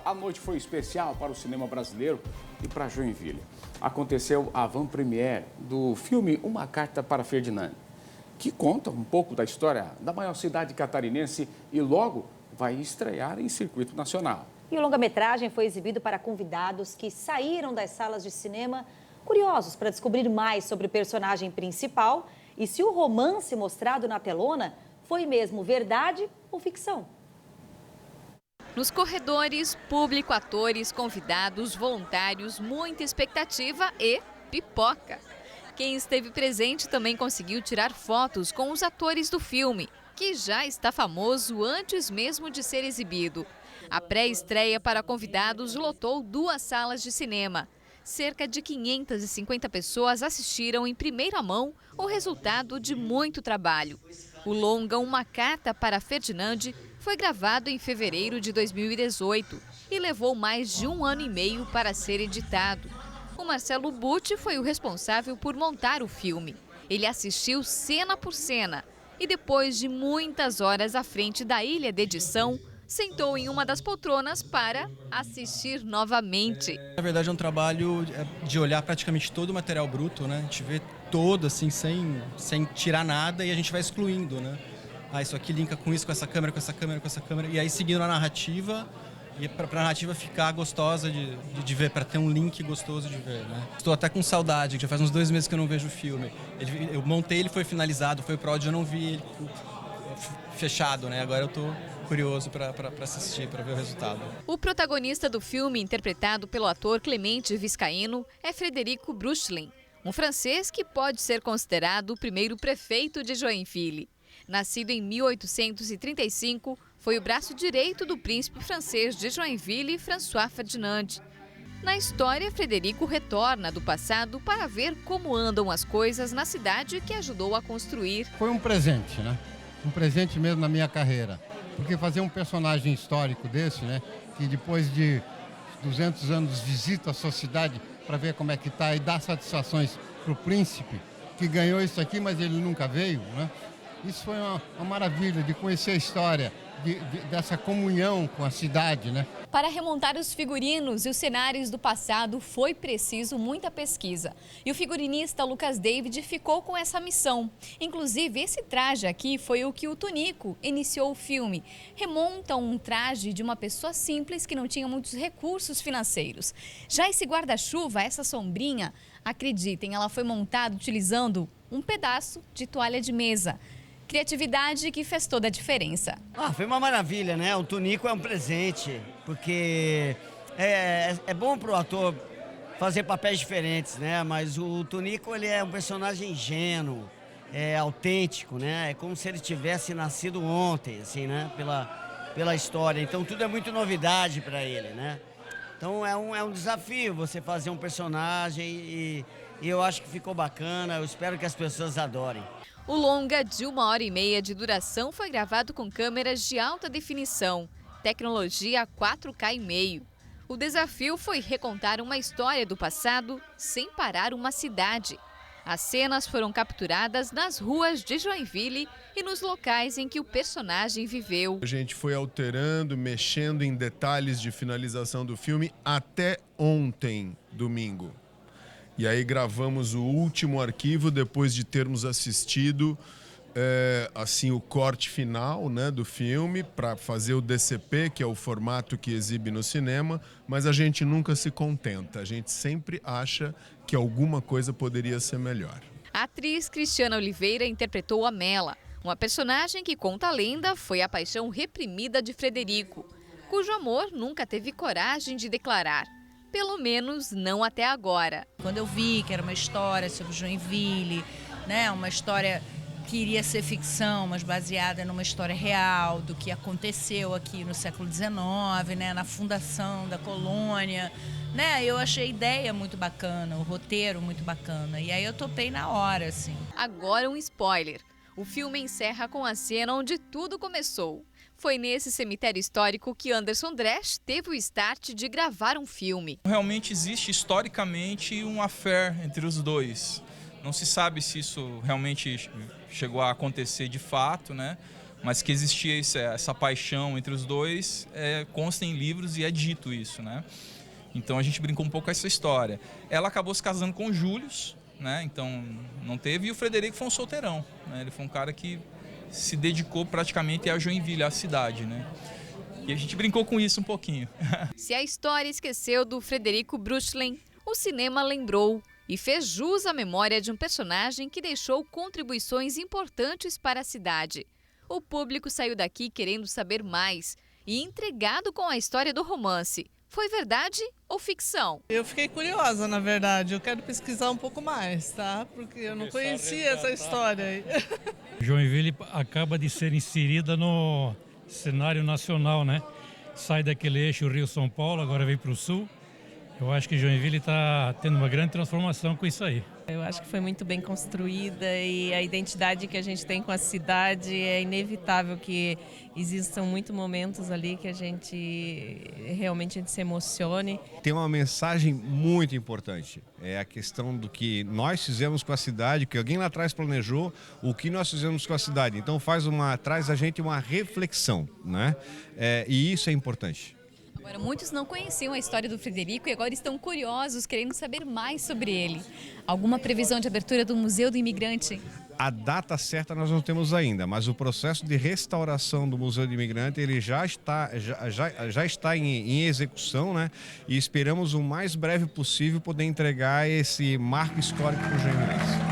A noite foi especial para o cinema brasileiro e para Joinville. Aconteceu a avant-première do filme Uma Carta para Ferdinand, que conta um pouco da história da maior cidade catarinense e logo vai estrear em circuito nacional. E o longa-metragem foi exibido para convidados que saíram das salas de cinema curiosos para descobrir mais sobre o personagem principal e se o romance mostrado na telona foi mesmo verdade ou ficção. Nos corredores, público, atores, convidados, voluntários, muita expectativa e pipoca. Quem esteve presente também conseguiu tirar fotos com os atores do filme, que já está famoso antes mesmo de ser exibido. A pré-estreia para convidados lotou 2 salas de cinema. Cerca de 550 pessoas assistiram em primeira mão o resultado de muito trabalho. O longa Uma Carta para Ferdinand foi gravado em fevereiro de 2018 e levou mais de 1 ano e meio para ser editado. O Marcelo Butti foi o responsável por montar o filme. Ele assistiu cena por cena e depois de muitas horas à frente da ilha de edição, sentou em uma das poltronas para assistir novamente. Na verdade é um trabalho de olhar praticamente todo o material bruto, né? A gente vê todo assim, sem tirar nada e a gente vai excluindo, né? Ah, isso aqui linka com isso, com essa câmera, com essa câmera, com essa câmera. E aí seguindo a narrativa, e para a narrativa ficar gostosa de ver, para ter um link gostoso de ver, né? Estou até com saudade, já faz uns 2 meses que eu não vejo o filme. Eu montei, ele foi finalizado, foi pro áudio, eu não vi ele fechado, né? Agora eu estou curioso para assistir, para ver o resultado. O protagonista do filme, interpretado pelo ator Clemente Viscaíno, é Frederico Bruchlin, um francês que pode ser considerado o primeiro prefeito de Joinville. Nascido em 1835, foi o braço direito do príncipe francês de Joinville, François Ferdinand. Na história, Frederico retorna do passado para ver como andam as coisas na cidade que ajudou a construir. Foi um presente, né? Um presente mesmo na minha carreira. Porque fazer um personagem histórico desse, né? Que depois de 200 anos visita a sua cidade para ver como é que está e dá satisfações para o príncipe, que ganhou isso aqui, mas ele nunca veio, né? Isso foi uma maravilha de conhecer a história dessa comunhão com a cidade, né? Para remontar os figurinos e os cenários do passado foi preciso muita pesquisa. E o figurinista Lucas David ficou com essa missão. Inclusive, esse traje aqui foi o que o Tunico iniciou o filme. Remonta um traje de uma pessoa simples que não tinha muitos recursos financeiros. Já esse guarda-chuva, essa sombrinha, acreditem, ela foi montada utilizando um pedaço de toalha de mesa. Criatividade que fez toda a diferença. Foi uma maravilha, né? O Tunico é um presente, porque é bom para o ator fazer papéis diferentes, né? Mas o Tunico, ele é um personagem ingênuo, autêntico, né? É como se ele tivesse nascido ontem, assim, né? Pela história. Então tudo é muito novidade para ele, né? Então é um desafio você fazer um personagem e eu acho que ficou bacana. Eu espero que as pessoas adorem. O longa de 1 hora e meia de duração foi gravado com câmeras de alta definição, tecnologia 4K e meio. O desafio foi recontar uma história do passado sem parar uma cidade. As cenas foram capturadas nas ruas de Joinville e nos locais em que o personagem viveu. A gente foi alterando, mexendo em detalhes de finalização do filme até ontem, domingo. E aí gravamos o último arquivo depois de termos assistido assim, o corte final, né, do filme para fazer o DCP, que é o formato que exibe no cinema, mas a gente nunca se contenta, a gente sempre acha que alguma coisa poderia ser melhor. A atriz Cristiana Oliveira interpretou a Mela, uma personagem que, conta a lenda, foi a paixão reprimida de Frederico, cujo amor nunca teve coragem de declarar. Pelo menos não até agora. Quando eu vi que era uma história sobre Joinville, né, uma história que iria ser ficção, mas baseada numa história real do que aconteceu aqui no século XIX, né, na fundação da colônia, né, eu achei a ideia muito bacana, o roteiro muito bacana, e aí eu topei na hora, assim. Agora um spoiler. O filme encerra com a cena onde tudo começou. Foi nesse cemitério histórico que Anderson Dresch teve o start de gravar um filme. Realmente existe historicamente um affair entre os dois. Não se sabe se isso realmente chegou a acontecer de fato, né? mas que existia essa paixão entre os dois, consta em livros e é dito isso, né? Então a gente brincou um pouco com essa história. Ela acabou se casando com o Július, né? Então não teve, e o Frederico foi um solteirão, né? Ele foi um cara que se dedicou praticamente a Joinville, a cidade, né? E a gente brincou com isso um pouquinho. Se a história esqueceu do Frederico Bruchlen, o cinema lembrou e fez jus à memória de um personagem que deixou contribuições importantes para a cidade. O público saiu daqui querendo saber mais e intrigado com a história do romance. Foi verdade ou ficção? Eu fiquei curiosa, na verdade. Eu quero pesquisar um pouco mais, tá? Porque eu não conhecia essa história aí. Joinville acaba de ser inserida no cenário nacional, né? Sai daquele eixo Rio-São Paulo, agora vem para o sul. Eu acho que Joinville está tendo uma grande transformação com isso aí. Eu acho que foi muito bem construída e a identidade que a gente tem com a cidade é inevitável que existam muitos momentos ali que a gente realmente se emocione. Tem uma mensagem muito importante, é a questão do que nós fizemos com a cidade, que alguém lá atrás planejou, o que nós fizemos com a cidade. Então traz a gente uma reflexão, né? E isso é importante. Agora, muitos não conheciam a história do Frederico e agora estão curiosos, querendo saber mais sobre ele. Alguma previsão de abertura do Museu do Imigrante? A data certa nós não temos ainda, mas o processo de restauração do Museu do Imigrante ele já está em execução, né? E esperamos o mais breve possível poder entregar esse marco histórico para o Joinvilense.